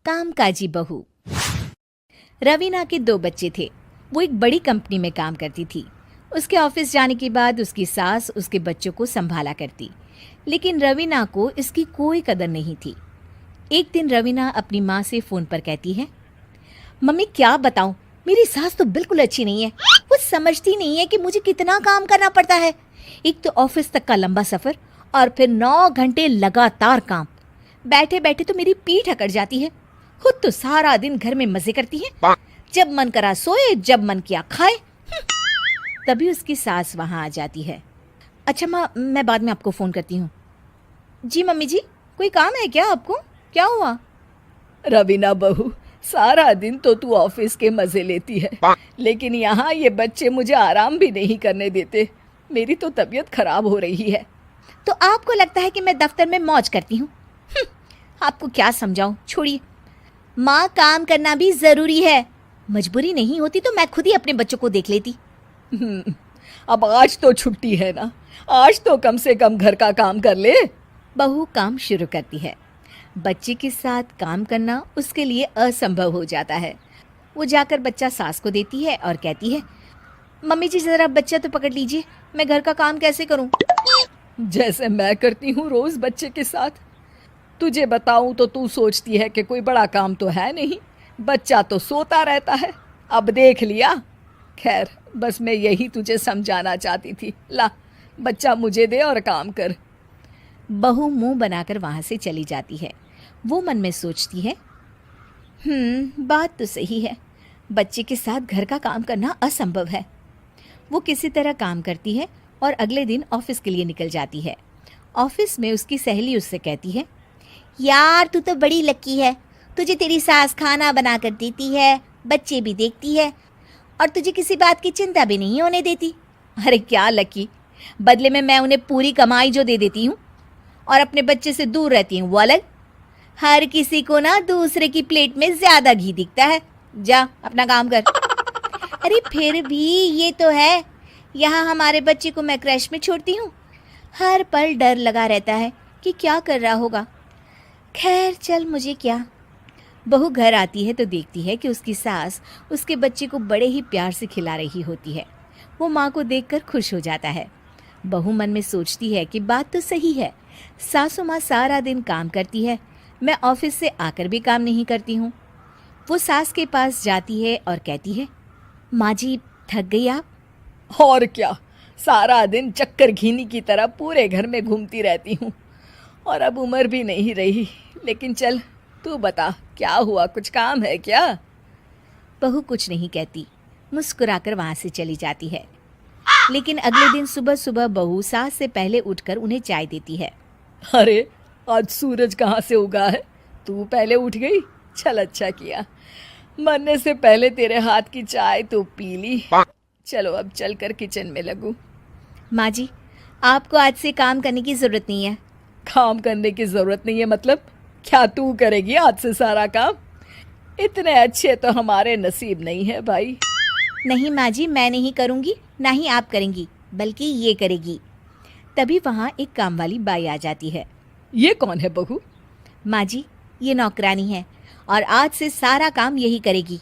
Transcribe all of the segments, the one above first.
कामकाजी बहू। रवीना के 2 बच्चे थे। वो एक बड़ी कंपनी में काम करती थी। उसके ऑफिस जाने के बाद उसकी सास उसके बच्चों को संभाला करती, लेकिन रवीना को इसकी कोई कदर नहीं थी। एक दिन रवीना अपनी माँ से फ़ोन पर कहती है, मम्मी क्या बताऊं, मेरी सास तो बिल्कुल अच्छी नहीं है। वो समझती नहीं है कि मुझे कितना काम करना पड़ता है। एक तो ऑफिस तक का लंबा सफ़र और फिर 9 घंटे लगातार काम। बैठे बैठे तो मेरी पीठ अकड़ जाती है। खुद तो सारा दिन घर में मजे करती है, जब मन करा सोए, जब मन किया खाए। तभी उसकी सास वहां आ जाती है। अच्छा माँ, मैं बाद में आपको फ़ोन करती हूँ। जी मम्मी जी, कोई काम है क्या आपको? क्या हुआ? रवीना बहू, सारा दिन तो तू ऑफिस के मजे लेती है, लेकिन यहाँ ये बच्चे मुझे आराम भी नहीं करने देते। मेरी तो तबीयत खराब हो रही है। तो आपको लगता है कि मैं दफ्तर में मौज करती हूँ? आपको क्या समझाऊं, छोड़िए। माँ, काम करना भी ज़रूरी है। मजबूरी नहीं होती तो मैं खुद ही अपने बच्चों को देख लेती। अब आज तो छुट्टी है ना, आज तो कम से कम घर का काम कर ले। बहू काम शुरू करती है। बच्चे के साथ काम करना उसके लिए असंभव हो जाता है। वो जाकर बच्चा सास को देती है और कहती है, मम्मी जी ज़रा बच्चा तो पकड़ लीजिए, मैं घर का काम कैसे करूं? जैसे मैं करती हूँ रोज बच्चे के साथ। तुझे बताऊं तो तू सोचती है कि कोई बड़ा काम तो है नहीं, बच्चा तो सोता रहता है। अब देख लिया। खैर, बस मैं यही तुझे समझाना चाहती थी। ला, बच्चा मुझे दे और काम कर। बहू मुंह बनाकर वहां से चली जाती है। वो मन में सोचती है, बात तो सही है, बच्चे के साथ घर का काम करना असंभव है। वो किसी तरह काम करती है और अगले दिन ऑफिस के लिए निकल जाती है। ऑफिस में उसकी सहेली उससे कहती है, यार तू तो बड़ी लकी है, तुझे तेरी सास खाना बना कर देती है, बच्चे भी देखती है और तुझे किसी बात की चिंता भी नहीं होने देती। अरे क्या लकी, बदले में मैं उन्हें पूरी कमाई जो दे देती हूँ और अपने बच्चे से दूर रहती हूँ वो अलग। हर किसी को ना दूसरे की प्लेट में ज्यादा घी दिखता है। जा अपना काम कर। अरे फिर भी ये तो है, यहाँ हमारे बच्चे को मैं क्रैश में छोड़ती हूँ, हर पल डर लगा रहता है कि क्या कर रहा होगा। खैर चल, मुझे क्या। बहू घर आती है तो देखती है कि उसकी सास उसके बच्चे को बड़े ही प्यार से खिला रही होती है। वो माँ को देखकर खुश हो जाता है। बहू मन में सोचती है कि बात तो सही है, सासू माँ सारा दिन काम करती है, मैं ऑफिस से आकर भी काम नहीं करती हूँ। वो सास के पास जाती है और कहती है, माँ जी थक गई आप? और क्या, सारा दिन चक्कर घीनी की तरह पूरे घर में घूमती रहती हूँ और अब उम्र भी नहीं रही। लेकिन चल तू बता, क्या हुआ, कुछ काम है क्या? बहू कुछ नहीं कहती, मुस्कुराकर वहाँ से चली जाती है। लेकिन अगले दिन सुबह सुबह बहू सास से पहले उठकर उन्हें चाय देती है। अरे, आज सूरज कहाँ से उगा है? तू पहले उठ गई, चल अच्छा किया। मरने से पहले तेरे हाथ की चाय तो पी ली। चलो अब चलकर किचन में लगूं। माँ जी, आपको आज से काम करने की ज़रूरत नहीं है। काम करने की ज़रूरत नहीं है मतलब? क्या तू करेगी आज से सारा काम? इतने अच्छे तो हमारे नसीब नहीं है भाई। नहीं माँ जी, मैं नहीं करूँगी, ना ही आप करेंगी, बल्कि ये करेगी। तभी वहाँ एक काम वाली बाई आ जाती है। ये कौन है बहू? माँ जी, ये नौकरानी है और आज से सारा काम यही करेगी।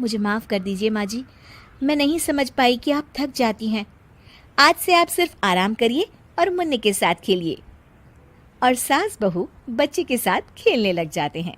मुझे माफ़ कर दीजिए माँ जी, मैं नहीं समझ पाई कि आप थक जाती हैं। आज से आप सिर्फ आराम करिए और मुन्ने के साथ खेलिए। और सास बहू बच्चे के साथ खेलने लग जाते हैं।